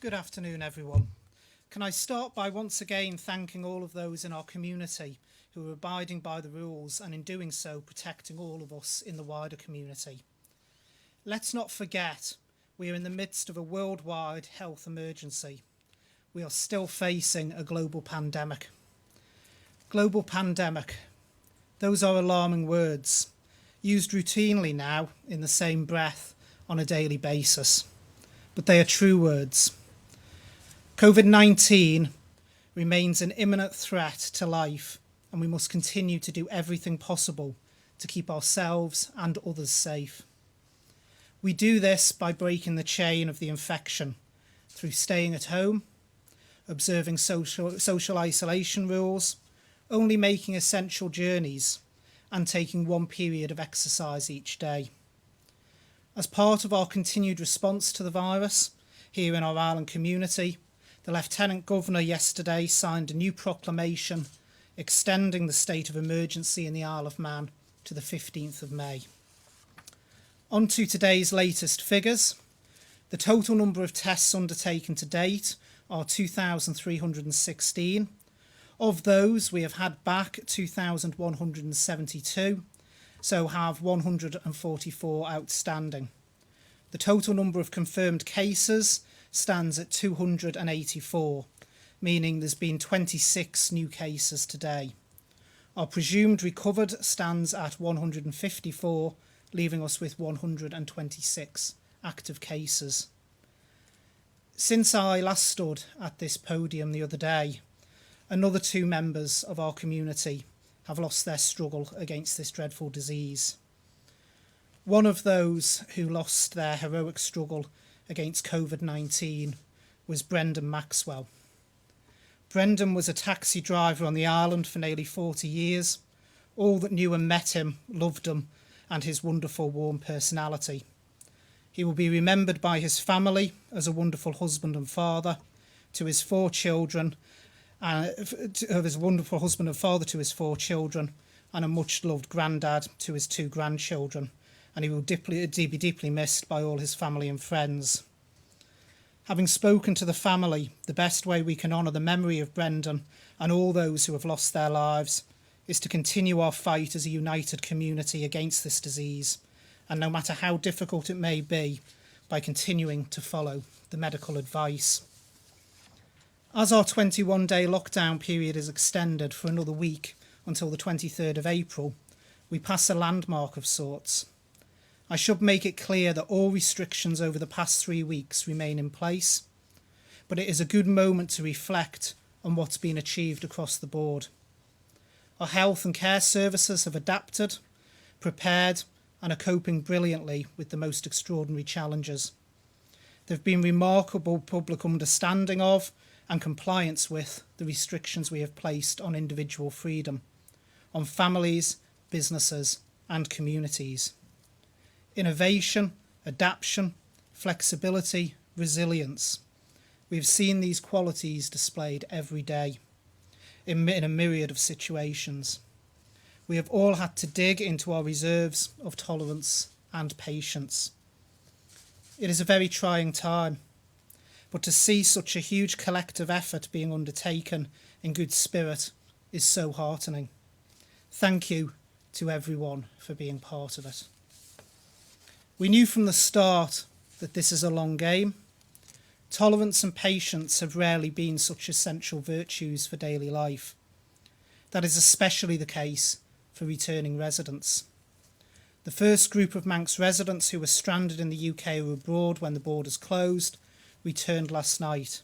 Good afternoon, everyone. Can I start by once again thanking all of those in our community who are abiding by the rules and in doing so protecting all of us in the wider community. Let's not forget, we are in the midst of a worldwide health emergency. We are still facing a global pandemic. Global pandemic. Those are alarming words, used routinely now in the same breath on a daily basis. But they are true words. COVID-19 remains an imminent threat to life, and we must continue to do everything possible to keep ourselves and others safe. We do this by breaking the chain of the infection through staying at home, observing social isolation rules, only making essential journeys, and taking one period of exercise each day. As part of our continued response to the virus here in our Ireland community, the Lieutenant Governor yesterday signed a new proclamation extending the state of emergency in the Isle of Man to the 15th of May. On to today's latest figures. The total number of tests undertaken to date are 2,316. Of those, we have had back 2,172, so have 144 outstanding. The total number of confirmed cases stands at 284, meaning there's been 26 new cases today. Our presumed recovered stands at 154, leaving us with 126 active cases. Since I last stood at this podium the other day, another 2 members of our community have lost their struggle against this dreadful disease. One of those who lost their heroic struggle against COVID-19 was Brendan Maxwell. Brendan was a taxi driver on the island for nearly 40 years. All that knew and met him loved him and his wonderful warm personality. He will be remembered by his family as a wonderful husband and father to his 4 children, of his wonderful husband and father to his 4 children, and a much loved granddad to his 2 grandchildren. And he will be deeply missed by all his family and friends. Having spoken to the family, the best way we can honour the memory of Brendan and all those who have lost their lives is to continue our fight as a united community against this disease, and no matter how difficult it may be, by continuing to follow the medical advice. As our 21-day lockdown period is extended for another week until the 23rd of April, we pass a landmark of sorts. I should make it clear that all restrictions over the past 3 weeks remain in place, but it is a good moment to reflect on what's been achieved across the board. Our health and care services have adapted, prepared, and are coping brilliantly with the most extraordinary challenges. There have been remarkable public understanding of and compliance with the restrictions we have placed on individual freedom, on families, businesses, and communities. Innovation, adaptation, flexibility, resilience. We've seen these qualities displayed every day in a myriad of situations. We have all had to dig into our reserves of tolerance and patience. It is a very trying time, but to see such a huge collective effort being undertaken in good spirit is so heartening. Thank you to everyone for being part of it. We knew from the start that this is a long game. Tolerance and patience have rarely been such essential virtues for daily life. That is especially the case for returning residents. The first group of Manx residents who were stranded in the UK or abroad when the borders closed returned last night.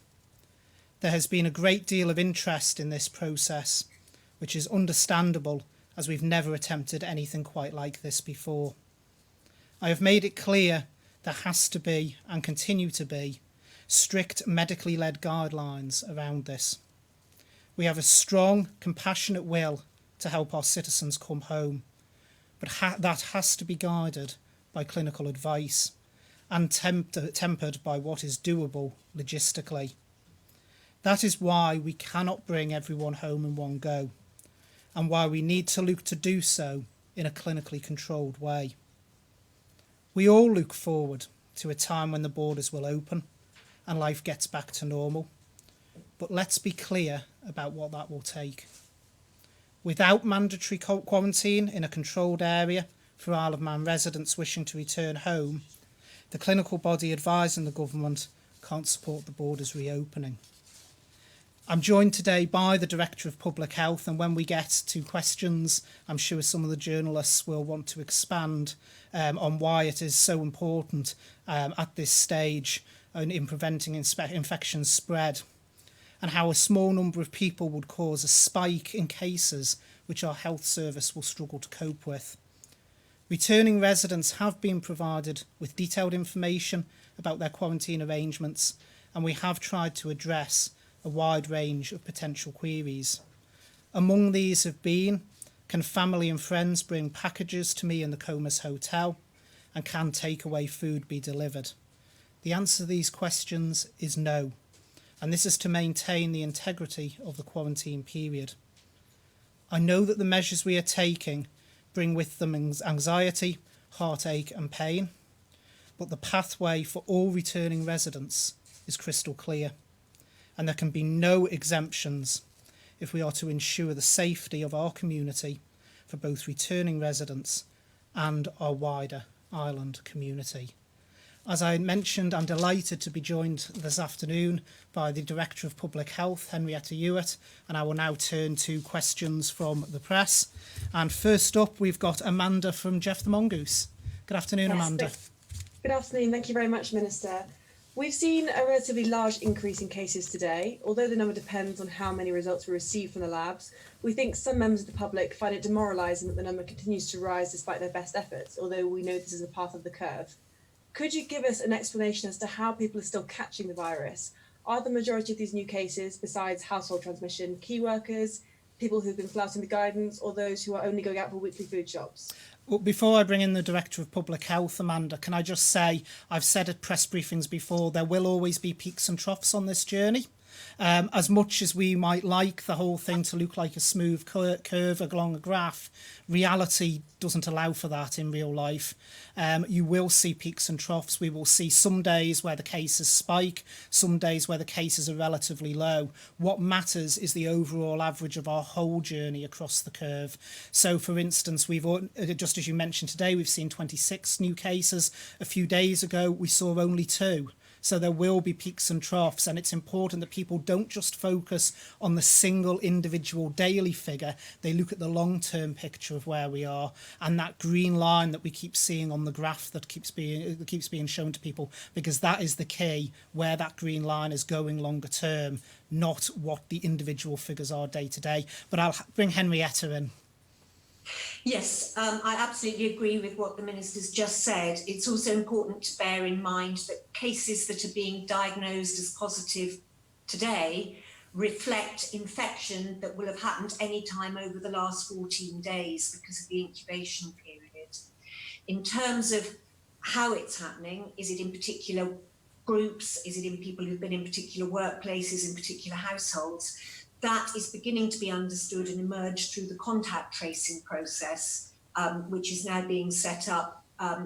There has been a great deal of interest in this process, which is understandable as we've never attempted anything quite like this before. I have made it clear there has to be, and continue to be, strict medically led guidelines around this. We have a strong, compassionate will to help our citizens come home, but that has to be guided by clinical advice and tempered by what is doable logistically. That is why we cannot bring everyone home in one go, and why we need to look to do so in a clinically controlled way. We all look forward to a time when the borders will open and life gets back to normal. But let's be clear about what that will take. Without mandatory quarantine in a controlled area for Isle of Man residents wishing to return home, the clinical body advising the government can't support the borders reopening. I'm joined today by the Director of Public Health, and when we get to questions, I'm sure some of the journalists will want to expand on why it is so important at this stage in preventing infection spread, and how a small number of people would cause a spike in cases which our health service will struggle to cope with. Returning residents have been provided with detailed information about their quarantine arrangements, and we have tried to address a wide range of potential queries. Among these have been, can family and friends bring packages to me in the Comus Hotel, and can takeaway food be delivered? The answer to these questions is no, and this is to maintain the integrity of the quarantine period. I know that the measures we are taking bring with them anxiety, heartache and pain, but the pathway for all returning residents is crystal clear, and there can be no exemptions if we are to ensure the safety of our community for both returning residents and our wider island community. As I mentioned, I'm delighted to be joined this afternoon by the Director of Public Health, Henrietta Ewart, and I will now turn to questions from the press. And first up, we've got Amanda from Jeff the Mongoose. Good afternoon, Yes, Amanda. Good afternoon. Thank you very much, Minister. We've seen a relatively large increase in cases today. Although the number depends on how many results we receive from the labs, we think some members of the public find it demoralising that the number continues to rise despite their best efforts, although we know this is a path of the curve. Could you give us an explanation as to how people are still catching the virus? Are the majority of these new cases, besides household transmission, key workers, people who've been flouting the guidance, or those who are only going out for weekly food shops? Well, before I bring in the Director of Public Health, Amanda, can I just say, I've said at press briefings before, there will always be peaks and troughs on this journey. As much as we might like the whole thing to look like a smooth curve along a graph, reality doesn't allow for that in real life. You will see peaks and troughs. We will see some days where the cases spike, some days where the cases are relatively low. What matters is the overall average of our whole journey across the curve. So, for instance, we've just as you mentioned today, we've seen 26 new cases. A few days ago, we saw only 2. So there will be peaks and troughs, and it's important that people don't just focus on the single individual daily figure. They look at the long-term picture of where we are, and that green line that we keep seeing on the graph that keeps being shown to people, because that is the key, where that green line is going longer term, not what the individual figures are day to day. But I'll bring Henrietta in. Yes, I absolutely agree with what the Minister's just said. It's also important to bear in mind that cases that are being diagnosed as positive today reflect infection that will have happened any time over the last 14 days because of the incubation period. In terms of how it's happening, is it in particular groups? Is it in people who've been in particular workplaces, in particular households? That is beginning to be understood and emerge through the contact tracing process, which is now being set up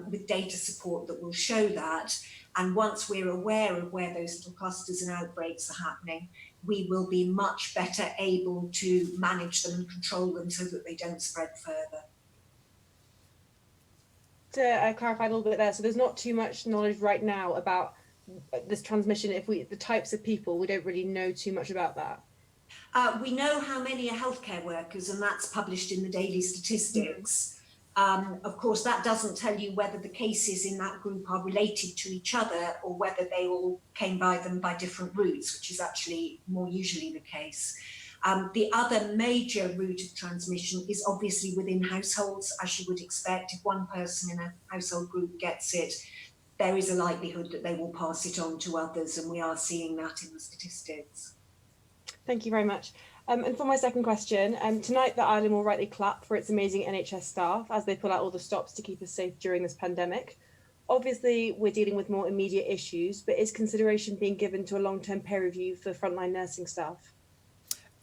with data support that will show that. And once we're aware of where those little clusters and outbreaks are happening, we will be much better able to manage them and control them so that they don't spread further. To clarify a little bit there, so there's not too much knowledge right now about this transmission. The types of people, we don't really know too much about that. We know how many are healthcare workers, and that's published in the daily statistics. Of course, that doesn't tell you whether the cases in that group are related to each other or whether they all came by them by different routes, which is actually more usually the case. The other major route of transmission is obviously within households, as you would expect. If one person in a household group gets it, there is a likelihood that they will pass it on to others, and we are seeing that in the statistics. Thank you very much. And for my second question, tonight the island will rightly clap for its amazing NHS staff as they pull out all the stops to keep us safe during this pandemic. Obviously, we're dealing with more immediate issues, but is consideration being given to a long-term peer review for frontline nursing staff?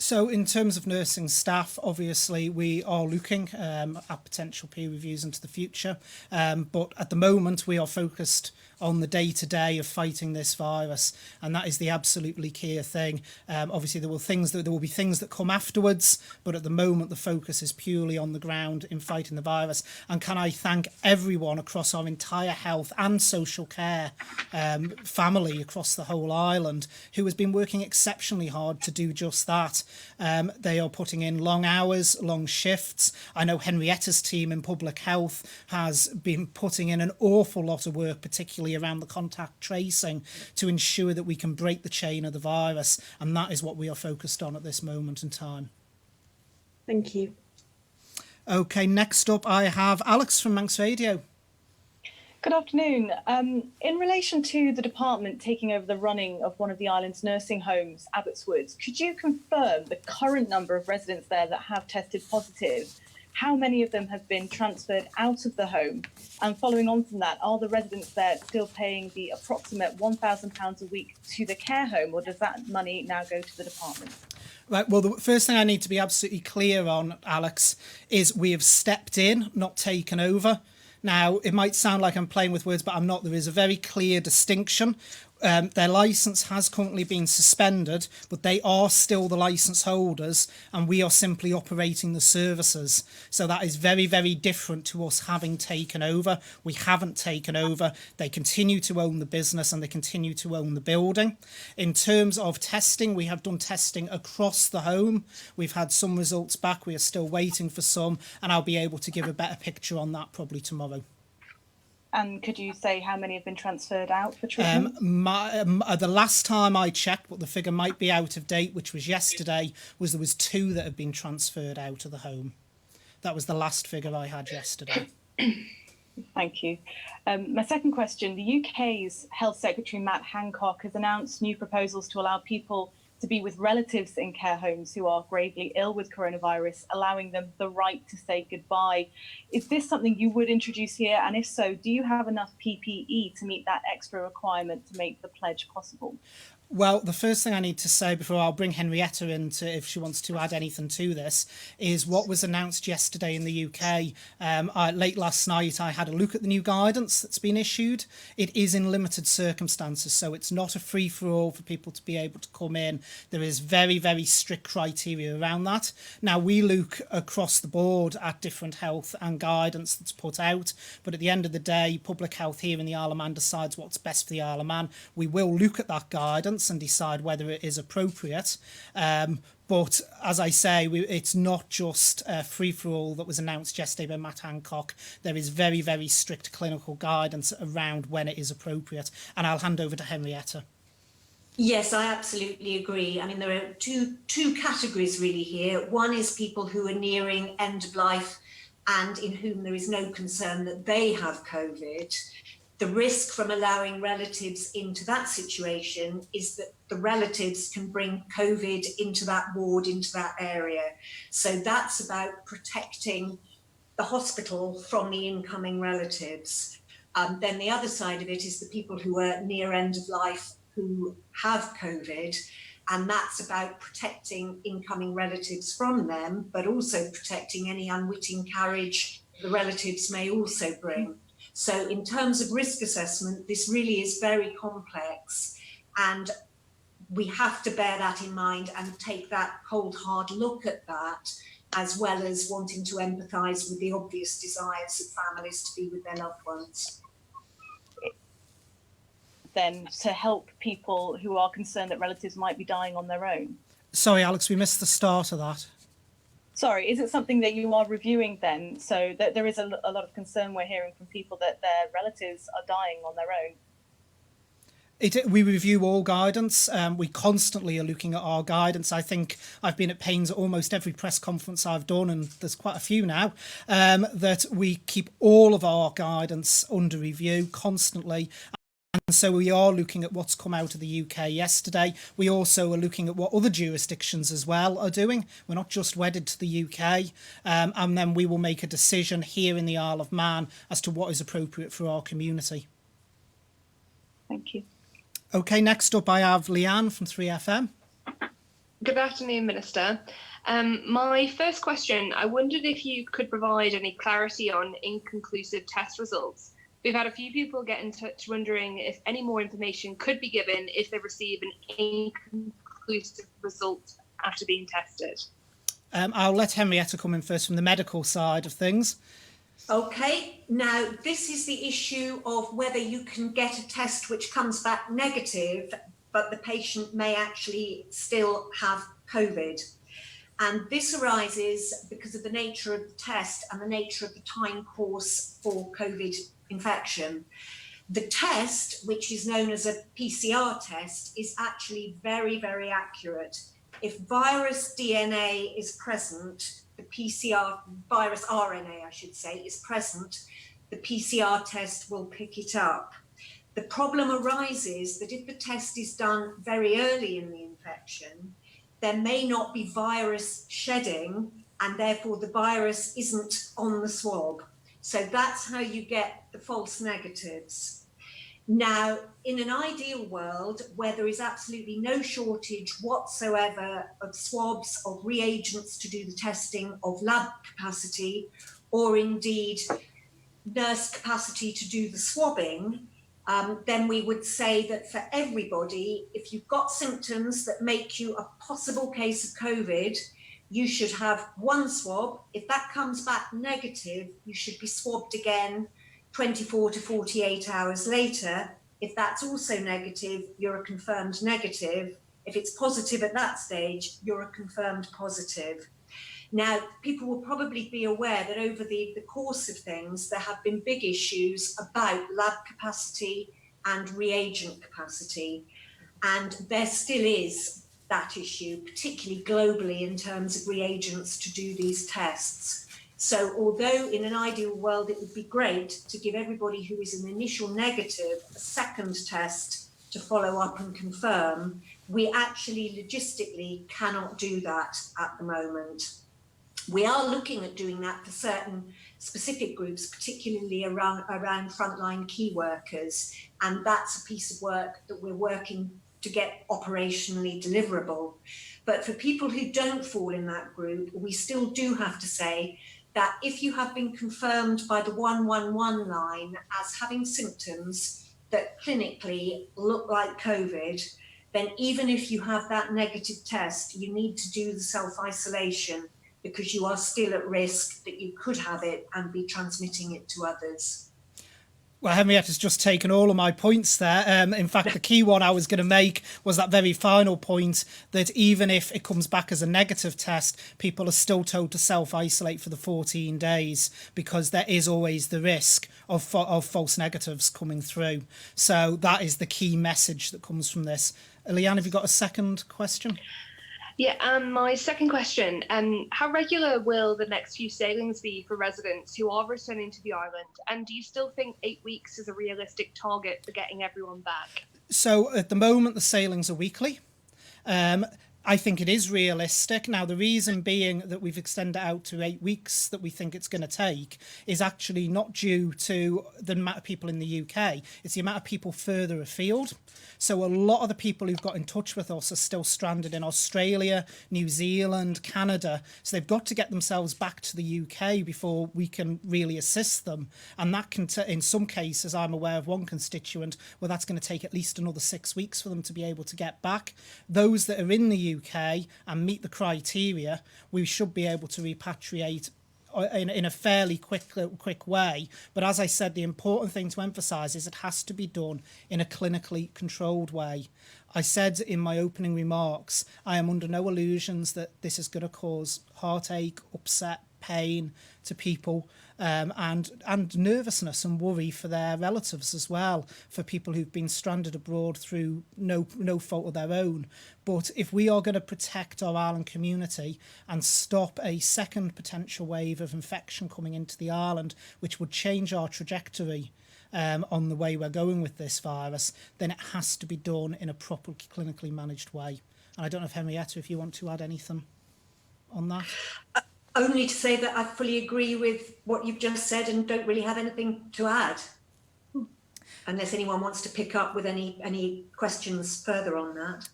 So in terms of nursing staff, obviously we are looking at potential peer reviews into the future, but at the moment we are focused on the day-to-day of fighting this virus, and that is the absolutely key thing. Obviously, there will be things that come afterwards, but at the moment, the focus is purely on the ground in fighting the virus. And can I thank everyone across our entire health and social care family across the whole island who has been working exceptionally hard to do just that. They are putting in long hours, long shifts. I know Henrietta's team in public health has been putting in an awful lot of work, particularly around the contact tracing, to ensure that we can break the chain of the virus, and that is what we are focused on at this moment in time. Thank you. Okay, next up I have Alex from Manx Radio. Good afternoon. In relation to the department taking over the running of one of the island's nursing homes, Abbotswood, could you confirm the current number of residents there that have tested positive? How many of them have been transferred out of the home? And following on from that, are the residents there still paying the approximate £1,000 a week to the care home, or does that money now go to the department? Right, well, the first thing I need to be absolutely clear on, Alex, is we have stepped in, not taken over. Now, it might sound like I'm playing with words, but I'm not. There is a very clear distinction. Their licence has currently been suspended, but they are still the licence holders, and we are simply operating the services. So that is very, very different to us having taken over. We haven't taken over. They continue to own the business and they continue to own the building. In terms of testing, we have done testing across the home. We've had some results back. We are still waiting for some, and I'll be able to give a better picture on that probably tomorrow. And could you say how many have been transferred out for treatment? The last time I checked, but the figure might be out of date, which was yesterday, was there was 2 that had been transferred out of the home. That was the last figure I had yesterday. Thank you. My second question, the UK's Health Secretary Matt Hancock has announced new proposals to allow people to be with relatives in care homes who are gravely ill with coronavirus, allowing them the right to say goodbye. Is this something you would introduce here? And if so, do you have enough PPE to meet that extra requirement to make the pledge possible? Well, the first thing I need to say before I'll bring Henrietta in if she wants to add anything to this is what was announced yesterday in the UK. Late last night, I had a look at the new guidance that's been issued. It is in limited circumstances, so it's not a free-for-all for people to be able to come in. There is very, very strict criteria around that. Now, we look across the board at different health and guidance that's put out, but at the end of the day, public health here in the Isle of Man decides what's best for the Isle of Man. We will look at that guidance and decide whether it is appropriate. But as I say, it's not just free-for-all that was announced yesterday by Matt Hancock. There is very, very strict clinical guidance around when it is appropriate. And I'll hand over to Henrietta. Yes, I absolutely agree. I mean, there are two categories really here. One is people who are nearing end of life and in whom there is no concern that they have COVID. The risk from allowing relatives into that situation is that the relatives can bring COVID into that ward, into that area. So that's about protecting the hospital from the incoming relatives. Then the other side of it is the people who are near end of life who have COVID, and that's about protecting incoming relatives from them, but also protecting any unwitting carriage the relatives may also bring. So in terms of risk assessment, this really is very complex, and we have to bear that in mind and take that cold, hard look at that, as well as wanting to empathise with the obvious desires of families to be with their loved ones. Then to help people who are concerned that relatives might be dying on their own? Sorry, Alex, we missed the start of that. Sorry, is it something that you are reviewing then? So that there is a lot of concern we're hearing from people that their relatives are dying on their own. We review all guidance. We constantly are looking at our guidance. I think I've been at pains at almost every press conference I've done, and there's quite a few now, that we keep all of our guidance under review constantly. And so we are looking at what's come out of the UK yesterday. We also are looking at what other jurisdictions as well are doing. We're not just wedded to the UK. And then we will make a decision here in the Isle of Man as to what is appropriate for our community. Thank you. OK, next up I have Leanne from 3FM. Good afternoon, Minister. My first question, I wondered if you could provide any clarity on inconclusive test results we've had a few people get in touch wondering if any more information could be given if they receive an inconclusive result after being tested. I'll let Henrietta come in first from the medical side of things. Okay, now this is the issue of whether you can get a test which comes back negative, but the patient may actually still have COVID. And this arises because of the nature of the test and the nature of the time course for COVID infection. The test, which is known as a PCR test, is actually very, very accurate. If virus DNA is present, the PCR, virus RNA, I should say, is present, the PCR test will pick it up. The problem arises that if the test is done very early in the infection, there may not be virus shedding, and therefore the virus isn't on the swab. So that's how you get the false negatives. Now, in an ideal world where there is absolutely no shortage whatsoever of swabs, of reagents to do the testing, of lab capacity, or indeed nurse capacity to do the swabbing, then we would say that for everybody, if you've got symptoms that make you a possible case of COVID, you should have one swab. If that comes back negative, you should be swabbed again 24 to 48 hours later. If that's also negative, you're a confirmed negative. If it's positive at that stage, you're a confirmed positive. Now, people will probably be aware that over the course of things, there have been big issues about lab capacity and reagent capacity. And there still is that issue, particularly globally in terms of reagents to do these tests. So although in an ideal world, it would be great to give everybody who is an initial negative a second test to follow up and confirm, we actually logistically cannot do that at the moment. We are looking at doing that for certain specific groups, particularly around frontline key workers. And that's a piece of work that we're working to get operationally deliverable. But for people who don't fall in that group, we still do have to say that if you have been confirmed by the 111 line as having symptoms that clinically look like COVID, then even if you have that negative test, you need to do the self-isolation, because you are still at risk that you could have it and be transmitting it to others. Well, Henrietta's just taken all of my points there. In fact, the key one I was going to make was that very final point, that even if it comes back as a negative test, people are still told to self-isolate for the 14 days, because there is always the risk of false negatives coming through. So that is the key message that comes from this. Leanne, have you got a second question? Yeah, my second question, how regular will the next few sailings be for residents who are returning to the island? And do you still think 8 weeks is a realistic target for getting everyone back? So at the moment, the sailings are weekly. I think it is realistic. Now, the reason being that we've extended it out to 8 weeks that we think it's going to take is actually not due to the amount of people in the UK. It's the amount of people further afield. So a lot of the people who've got in touch with us are still stranded in Australia, New Zealand, Canada. So they've got to get themselves back to the UK before we can really assist them. And that can, in some cases, I'm aware of one constituent where that's going to take at least another 6 weeks for them to be able to get back. Those that are in the UK and meet the criteria, we should be able to repatriate in a fairly quick way. But as I said, the important thing to emphasise is it has to be done in a clinically controlled way. I said in my opening remarks, I am under no illusions that this is going to cause heartache, upset, pain to people, and nervousness and worry for their relatives as well, for people who've been stranded abroad through no fault of their own. But if we are going to protect our island community and stop a second potential wave of infection coming into the island, which would change our trajectory on the way we're going with this virus, then it has to be done in a proper clinically managed way. And I don't know if Henrietta, if you want to add anything on that. Only to say that I fully agree with what you've just said and don't really have anything to add, unless anyone wants to pick up with any questions further on that.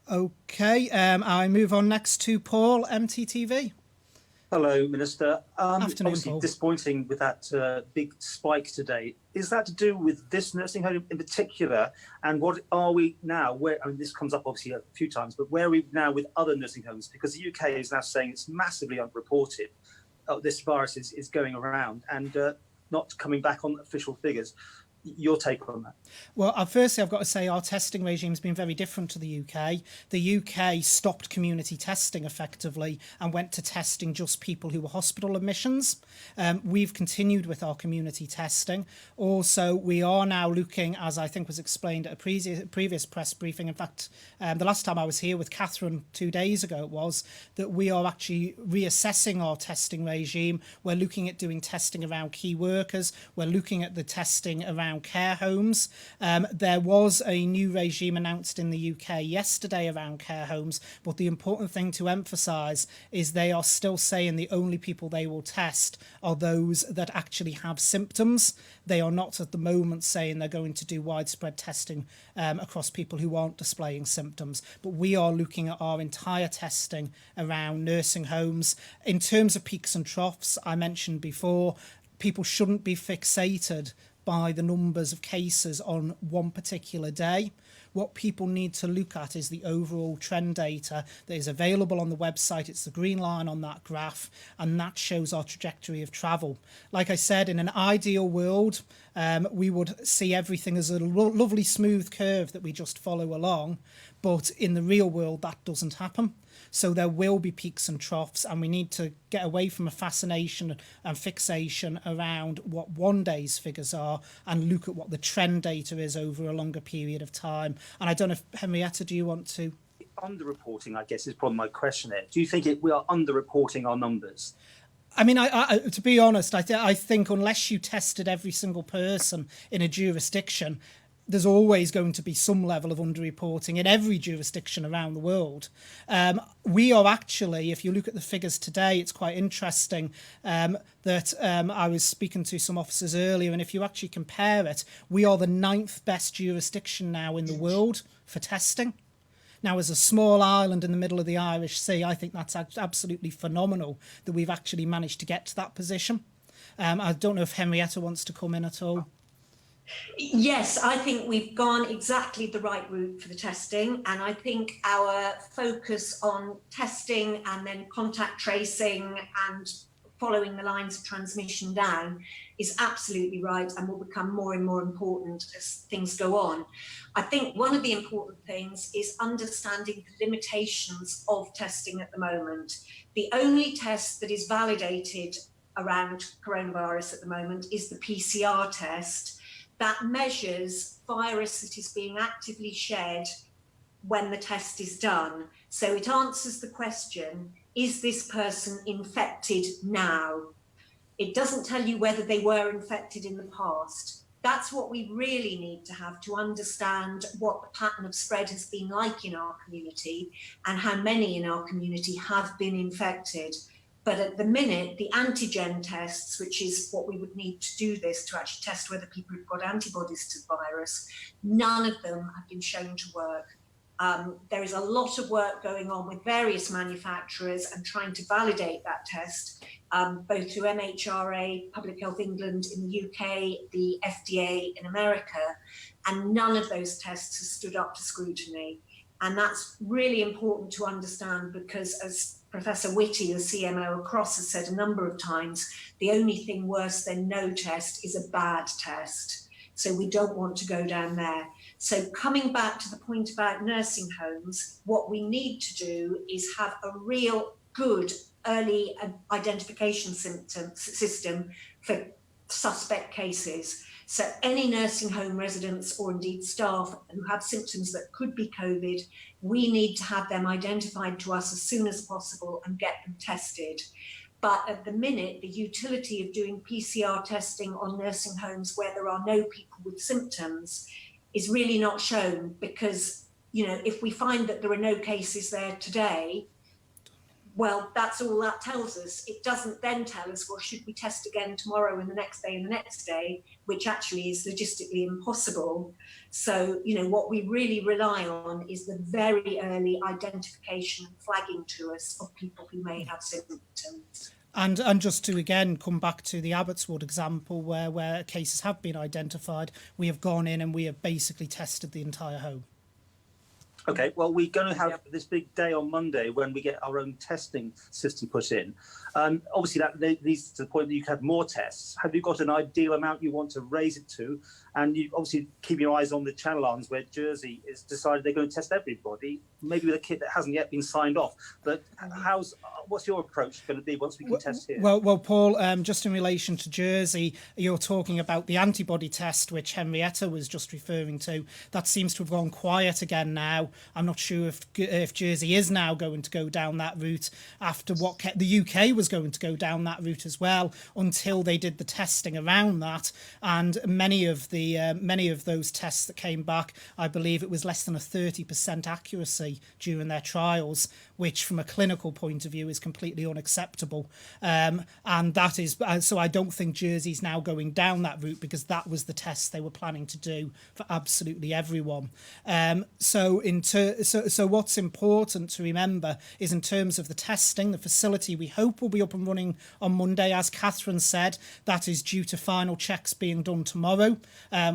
Okay, I move on next to Paul, MTTV. Hello, Minister. Afternoon, Obviously Paul. disappointing with that big spike today. Is that to do with this nursing home in particular? And what are we now? This comes up obviously a few times, but where are we now with other nursing homes? Because the UK is now saying it's massively underreported. This virus is going around and not coming back on official figures. Your take on that? Well, firstly, I've got to say our testing regime has been very different to the UK. The UK stopped community testing effectively and went to testing just people who were hospital admissions. We've continued with our community testing. Also, we are now looking, as I think was explained at a previous press briefing, in fact, the last time I was here with Catherine 2 days ago, it was that we are actually reassessing our testing regime. We're looking at doing testing around key workers. We're looking at the testing around care homes. There was a new regime announced in the UK yesterday around care homes, but the important thing to emphasise is they are still saying the only people they will test are those that actually have symptoms. They are not at the moment saying they're going to do widespread testing across people who aren't displaying symptoms. But we are looking at our entire testing around nursing homes. In terms of peaks and troughs, I mentioned before, people shouldn't be fixated by the numbers of cases on one particular day. What people need to look at is the overall trend data that is available on the website. It's the green line on that graph, and that shows our trajectory of travel. Like I said, in an ideal world, we would see everything as a lovely smooth curve that we just follow along. But in the real world, that doesn't happen. So there will be peaks and troughs, and we need to get away from a fascination and fixation around what one day's figures are and look at what the trend data is over a longer period of time. And I don't know if, Henrietta, do you want to? Underreporting, I guess, is probably my question there. Do you think we are underreporting our numbers? I mean, I to be honest, I think unless you tested every single person in a jurisdiction, there's always going to be some level of underreporting in every jurisdiction around the world. We are actually, if you look at the figures today, it's quite interesting that I was speaking to some officers earlier, and if you actually compare it, we are the 9th best jurisdiction now in the world for testing. Now, as a small island in the middle of the Irish Sea, I think that's absolutely phenomenal that we've actually managed to get to that position. I don't know if Henrietta wants to come in at all. Yes, I think we've gone exactly the right route for the testing, and I think our focus on testing and then contact tracing and following the lines of transmission down is absolutely right and will become more and more important as things go on. I think one of the important things is understanding the limitations of testing at the moment. The only test that is validated around coronavirus at the moment is the PCR test. That measures virus that is being actively shed when the test is done. So it answers the question, is this person infected now? It doesn't tell you whether they were infected in the past. That's what we really need to have to understand what the pattern of spread has been like in our community and how many in our community have been infected. But at the minute, the antigen tests, which is what we would need to do this to actually test whether people have got antibodies to the virus, none of them have been shown to work. There is a lot of work going on with various manufacturers and trying to validate that test, both through MHRA, Public Health England in the UK, the FDA in America, and none of those tests have stood up to scrutiny. And that's really important to understand because, as Professor Whitty, the CMO across, has said a number of times, the only thing worse than no test is a bad test. So we don't want to go down there. So coming back to the point about nursing homes, what we need to do is have a real good early identification system for suspect cases. So any nursing home residents or indeed staff who have symptoms that could be COVID, we need to have them identified to us as soon as possible and get them tested. But at the minute, the utility of doing PCR testing on nursing homes where there are no people with symptoms is really not shown because, you know, if we find that there are no cases there today, well, that's all that tells us. It doesn't then tell us, well, should we test again tomorrow and the next day and the next day, which actually is logistically impossible. So, you know, what we really rely on is the very early identification and flagging to us of people who may have symptoms. And just to again come back to the Abbotswood example where cases have been identified, we have gone in and we have basically tested the entire home. Okay, well, we're going to have this big day on Monday when we get our own testing system put in. Obviously, that leads to the point that you can have more tests. Have you got an ideal amount you want to raise it to? And you obviously keep your eyes on the Channel Islands where Jersey has decided they're going to test everybody, maybe with a kit that hasn't yet been signed off. But what's your approach going to be once we can test here? Well, Paul, just in relation to Jersey, you're talking about the antibody test, which Henrietta was just referring to. That seems to have gone quiet again now. I'm not sure if Jersey is now going to go down that route after what the UK was going to go down that route as well, until they did the testing around that. And many of those tests that came back, I believe it was less than a 30% accuracy during their trials, which from a clinical point of view is completely unacceptable. And that is, so I don't think Jersey's now going down that route, because that was the test they were planning to do for absolutely everyone. So what's important to remember is, in terms of the testing, the facility we hope will be up and running on Monday. As Catherine said, that is due to final checks being done tomorrow,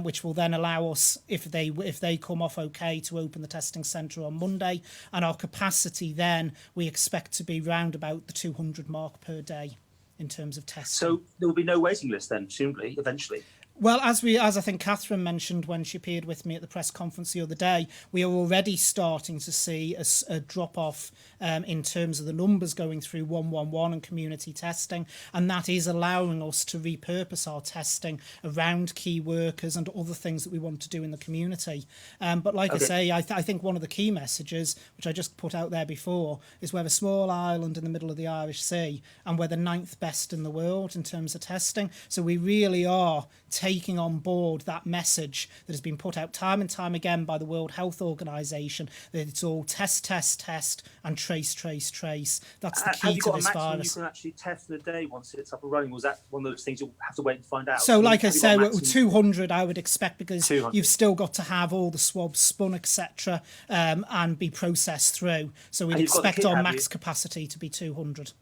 which will then allow us, if they come off okay, to open the testing centre on Monday. And our capacity then, we expect to be round about the 200 mark per day in terms of testing. So there will be no waiting list then, presumably, eventually? Well, as I think Catherine mentioned when she appeared with me at the press conference the other day, we are already starting to see a drop-off in terms of the numbers going through 111 and community testing, and that is allowing us to repurpose our testing around key workers and other things that we want to do in the community. But like I say, I think one of the key messages, which I just put out there before, is we're a small island in the middle of the Irish Sea, and we're the 9th best in the world in terms of testing. So we really are taking on board that message that has been put out time and time again by the World Health Organization, that it's all test, and trace. That's the key to this virus. Have you got a maximum you can actually test in a day once it's up and running? Was that one of those things you'll have to wait and find out? So, like I say, 200 I would expect, because 200. You've still got to have all the swabs spun, etc., and be processed through. So we'd expect our max capacity to be 200.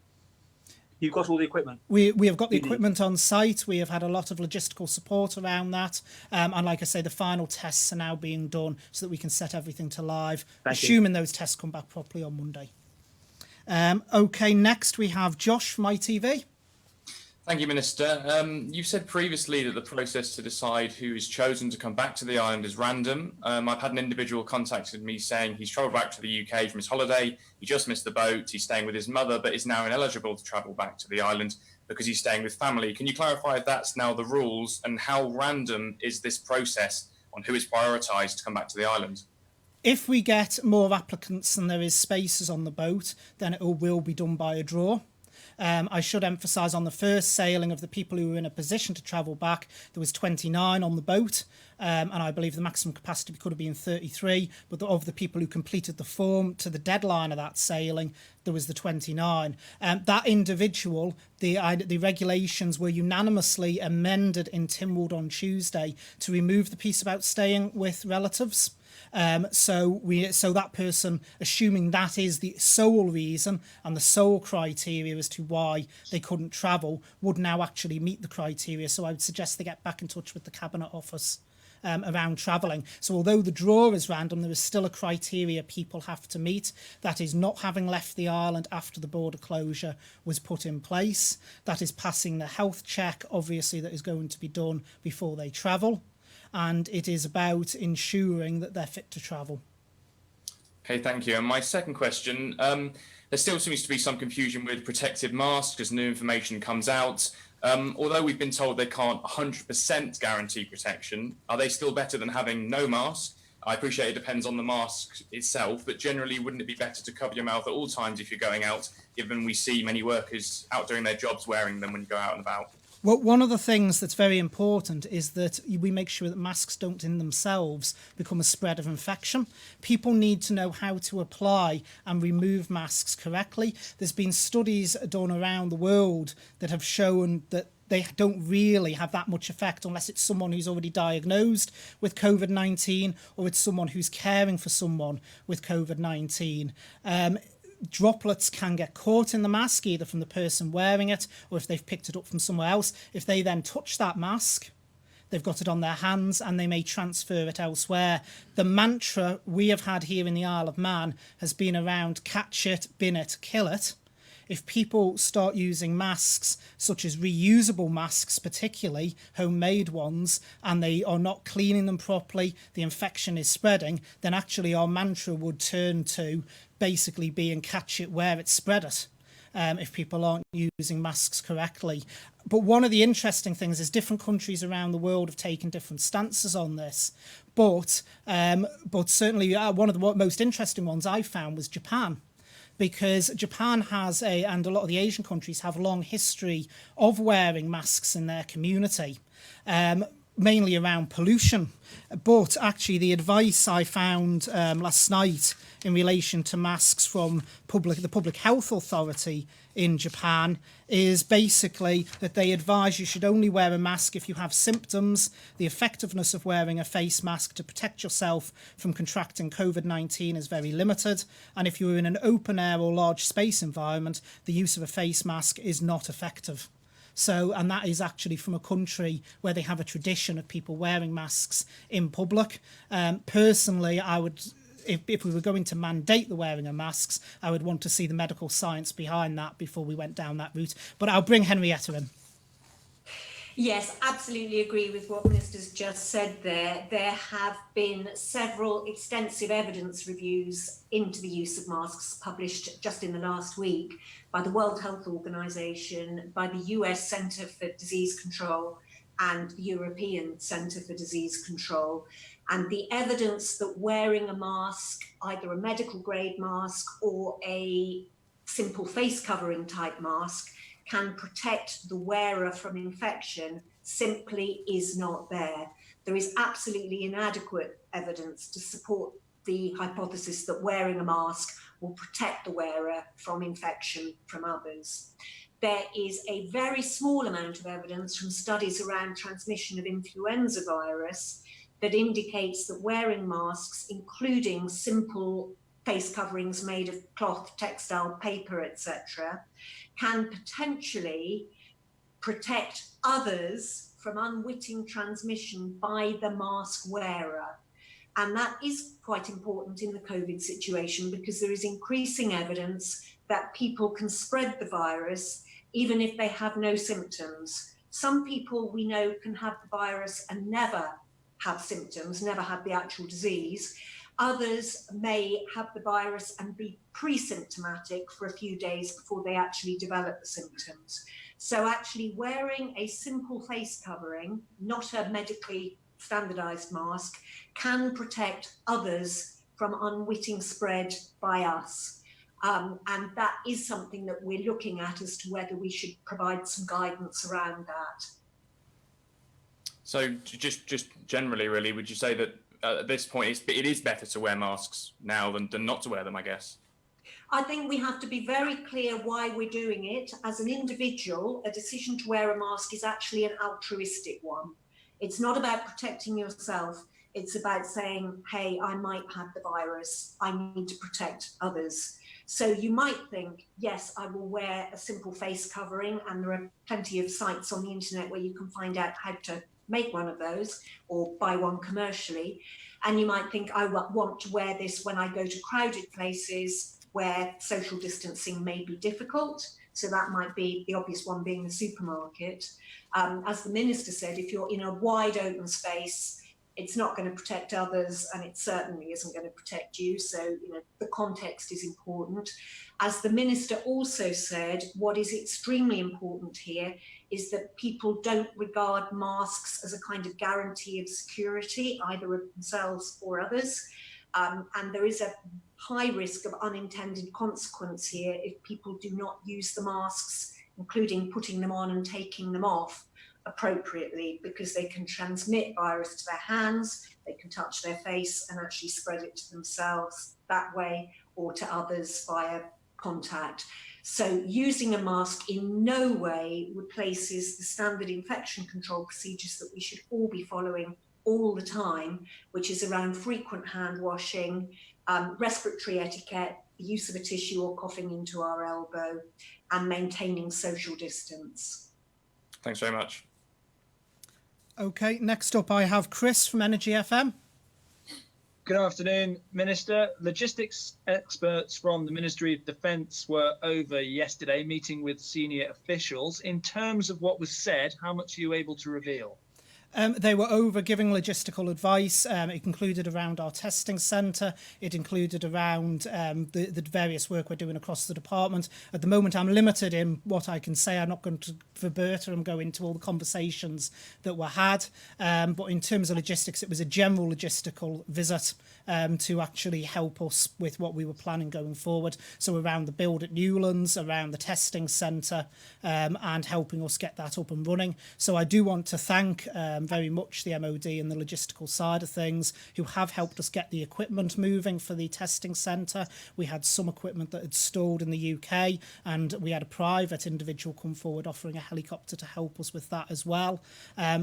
You've got all the equipment? We have got the equipment on site. We have had a lot of logistical support around that. And like I say, the final tests are now being done so that we can set everything to live, assuming those tests come back properly on Monday. OK, next we have Josh from ITV. Thank you, Minister. You've said previously that the process to decide who is chosen to come back to the island is random. I've had an individual contacted me saying he's travelled back to the UK from his holiday. He just missed the boat. He's staying with his mother, but is now ineligible to travel back to the island because he's staying with family. Can you clarify if that's now the rules, and how random is this process on who is prioritised to come back to the island? If we get more applicants than there is spaces on the boat, then it will be done by a draw. I should emphasise, on the first sailing of the people who were in a position to travel back, there was 29 on the boat, and I believe the maximum capacity could have been 33, but of the people who completed the form to the deadline of that sailing, there was the 29. That individual, the regulations were unanimously amended in Tynwald on Tuesday to remove the piece about staying with relatives. So that person, assuming that is the sole reason and the sole criteria as to why they couldn't travel, would now actually meet the criteria. So I would suggest they get back in touch with the Cabinet Office around travelling. So although the draw is random, there is still a criteria people have to meet. That is not having left the island after the border closure was put in place. That is passing the health check, obviously, that is going to be done before they travel. And it is about ensuring that they're fit to travel. Okay, thank you. And my second question, there still seems to be some confusion with protective masks as new information comes out. Although we've been told they can't 100% guarantee protection, are they still better than having no mask? I appreciate it depends on the mask itself, but generally, wouldn't it be better to cover your mouth at all times if you're going out, given we see many workers out doing their jobs wearing them when you go out and about? Well, one of the things that's very important is that we make sure that masks don't in themselves become a spread of infection. People need to know how to apply and remove masks correctly. There's been studies done around the world that have shown that they don't really have that much effect unless it's someone who's already diagnosed with COVID-19 or it's someone who's caring for someone with COVID-19. droplets can get caught in the mask, either from the person wearing it or if they've picked it up from somewhere else. If they then touch that mask, they've got it on their hands and they may transfer it elsewhere. The mantra we have had here in the Isle of Man has been around catch it, bin it, kill it. If people start using masks, such as reusable masks, particularly homemade ones, and they are not cleaning them properly, the infection is spreading, then actually our mantra would turn to basically being catch it where it spread it, if people aren't using masks correctly. But one of the interesting things is different countries around the world have taken different stances on this. But certainly one of the most interesting ones I found was Japan. Because Japan has and a lot of the Asian countries have a long history of wearing masks in their community, mainly around pollution. But actually the advice I found last night in relation to masks from the Public Health Authority in Japan is basically that they advise you should only wear a mask if you have symptoms. The effectiveness of wearing a face mask to protect yourself from contracting COVID-19 is very limited. And if you're in an open air or large space environment, the use of a face mask is not effective. So, and that is actually from a country where they have a tradition of people wearing masks in public. Personally, I would, if we were going to mandate the wearing of masks, I would want to see the medical science behind that before we went down that route. But I'll bring Henrietta in. Yes, absolutely agree with what Minister's just said there. There have been several extensive evidence reviews into the use of masks published just in the last week by the World Health Organization, by the US Centre for Disease Control and the European Centre for Disease Control. And the evidence that wearing a mask, either a medical grade mask or a simple face covering type mask, can protect the wearer from infection simply is not there. There is absolutely inadequate evidence to support the hypothesis that wearing a mask will protect the wearer from infection from others. There is a very small amount of evidence from studies around transmission of influenza virus that indicates that wearing masks, including simple face coverings made of cloth, textile, paper, etc., can potentially protect others from unwitting transmission by the mask wearer. And that is quite important in the COVID situation because there is increasing evidence that people can spread the virus even if they have no symptoms. Some people we know can have the virus and never have symptoms, never have the actual disease. Others may have the virus and be pre-symptomatic for a few days before they actually develop the symptoms. So actually wearing a simple face covering, not a medically standardized mask, can protect others from unwitting spread by us. And that is something that we're looking at as to whether we should provide some guidance around that. So just generally, really, would you say that at this point it is better to wear masks now than not to wear them, I guess? I think we have to be very clear why we're doing it. As an individual, a decision to wear a mask is actually an altruistic one. It's not about protecting yourself. It's about saying, hey, I might have the virus. I need to protect others. So you might think, yes, I will wear a simple face covering, and there are plenty of sites on the internet where you can find out how to make one of those or buy one commercially. And you might think, I want to wear this when I go to crowded places where social distancing may be difficult. So that might be the obvious one being the supermarket. As the Minister said, if you're in a wide open space, it's not going to protect others, and it certainly isn't going to protect you. So, the context is important. As the Minister also said, what is extremely important here is that people don't regard masks as a kind of guarantee of security, either of themselves or others. And there is a high risk of unintended consequence here if people do not use the masks, including putting them on and taking them off appropriately, because they can transmit virus to their hands, they can touch their face and actually spread it to themselves that way or to others via contact. So using a mask in no way replaces the standard infection control procedures that we should all be following all the time, which is around frequent hand washing, respiratory etiquette, the use of a tissue or coughing into our elbow, and maintaining social distance. Thanks very much. Okay, next up I have Chris from Energy FM. Good afternoon, Minister. Logistics experts from the Ministry of Defence were over yesterday meeting with senior officials. In terms of what was said, how much are you able to reveal? They were over giving logistical advice. It included around our testing centre. It included around the various work we're doing across the department. At the moment, I'm limited in what I can say. I'm not going to verbatim go into all the conversations that were had. But in terms of logistics, it was a general logistical visit to actually help us with what we were planning going forward. So around the build at Newlands, around the testing centre, and helping us get that up and running. So I do want to thank very much the MOD and the logistical side of things, who have helped us get the equipment moving for the testing centre. We had some equipment that had stalled in the UK, and we had a private individual come forward offering a helicopter to help us with that as well.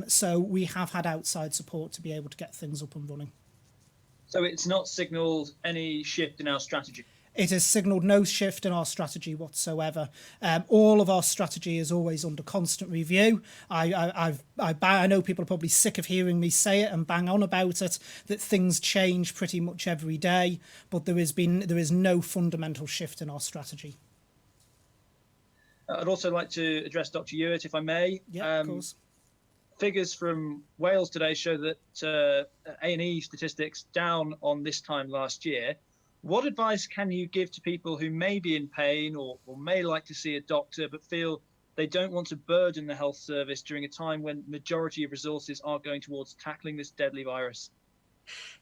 So we have had outside support to be able to get things up and running. So it's not signalled any shift in our strategy? It has signalled no shift in our strategy whatsoever. All of our strategy is always under constant review. I know people are probably sick of hearing me say it and bang on about it, that things change pretty much every day, but there is no fundamental shift in our strategy. I'd also like to address Dr. Ewart, if I may. Yeah, of course. Figures from Wales today show that A&E statistics down on this time last year. What advice can you give to people who may be in pain or may like to see a doctor but feel they don't want to burden the health service during a time when the majority of resources are going towards tackling this deadly virus?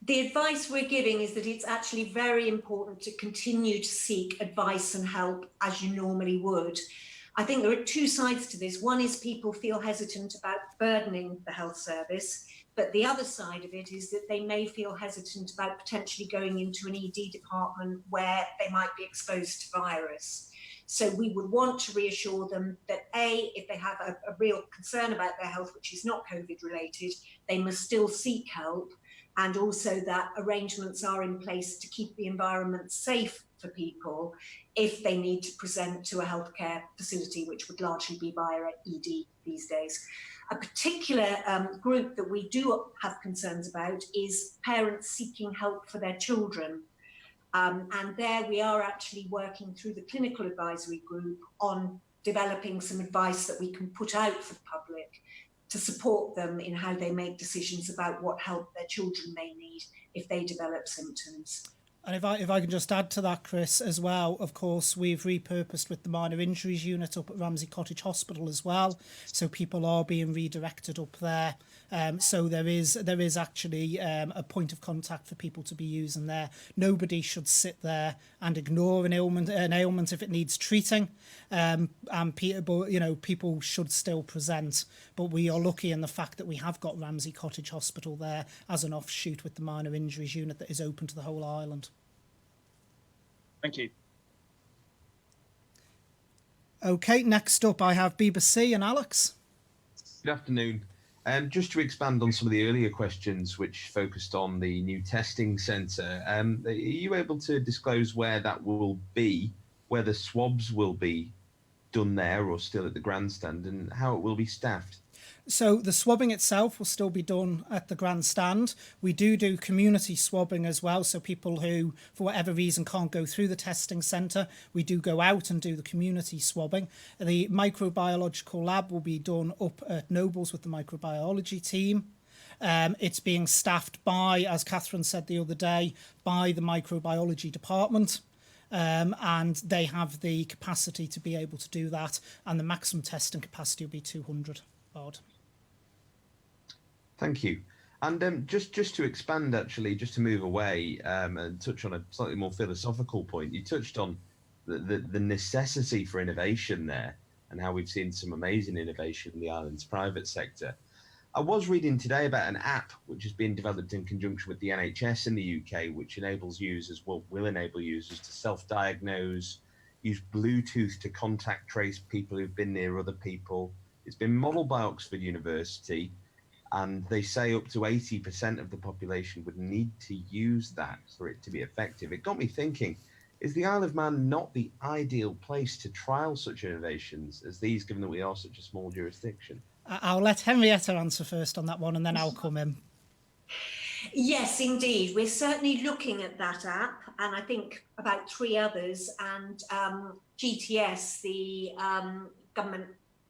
The advice we're giving is that it's actually very important to continue to seek advice and help as you normally would. I think there are two sides to this. One is people feel hesitant about burdening the health service, but the other side of it is that they may feel hesitant about potentially going into an ED department where they might be exposed to virus. So we would want to reassure them that A, if they have a real concern about their health, which is not COVID related, they must still seek help, and also that arrangements are in place to keep the environment safe for people if they need to present to a healthcare facility, which would largely be via ED these days. A particular group that we do have concerns about is parents seeking help for their children. And there we are actually working through the clinical advisory group on developing some advice that we can put out for the public to support them in how they make decisions about what help their children may need if they develop symptoms. And if I can just add to that, Chris, as well, of course, we've repurposed with the minor injuries unit up at Ramsey Cottage Hospital as well. So people are being redirected up there. So there is actually a point of contact for people to be using there. Nobody should sit there and ignore an ailment if it needs treating. And people should still present. But we are lucky in the fact that we have got Ramsey Cottage Hospital there as an offshoot with the minor injuries unit that is open to the whole island. Thank you. Okay, next up I have BBC and Alex. Good afternoon. Just to expand on some of the earlier questions which focused on the new testing centre, are you able to disclose where that will be, where the swabs will be done there or still at the grandstand, and how it will be staffed? So the swabbing itself will still be done at the grandstand. We do community swabbing as well. So people who, for whatever reason, can't go through the testing centre, we do go out and do the community swabbing. The microbiological lab will be done up at Nobles with the microbiology team. It's being staffed by, as Catherine said the other day, by the microbiology department. And they have the capacity to be able to do that. And the maximum testing capacity will be 200 odd. Thank you. And just to expand, actually, just to move away and touch on a slightly more philosophical point, you touched on the necessity for innovation there and how we've seen some amazing innovation in the island's private sector. I was reading today about an app which has been developed in conjunction with the NHS in the UK, which enables users, will enable users to self-diagnose, use Bluetooth to contact trace people who've been near other people. It's been modelled by Oxford University, and they say up to 80% of the population would need to use that for it to be effective. It got me thinking, Is the Isle of Man not the ideal place to trial such innovations as these, given that we are such a small jurisdiction? I'll let Henrietta answer first on that one, and then I'll come in. Yes, indeed. We're certainly looking at that app, and I think about 3 others, and GTS, the Government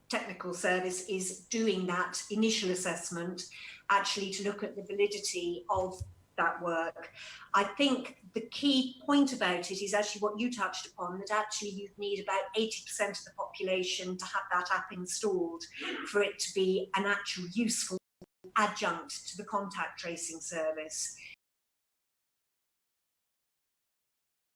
Technical Service, is doing that initial assessment actually to look at the validity of that work. I think the key point about it is actually what you touched upon, that actually you'd need about 80% of the population to have that app installed for it to be an actual useful adjunct to the contact tracing service.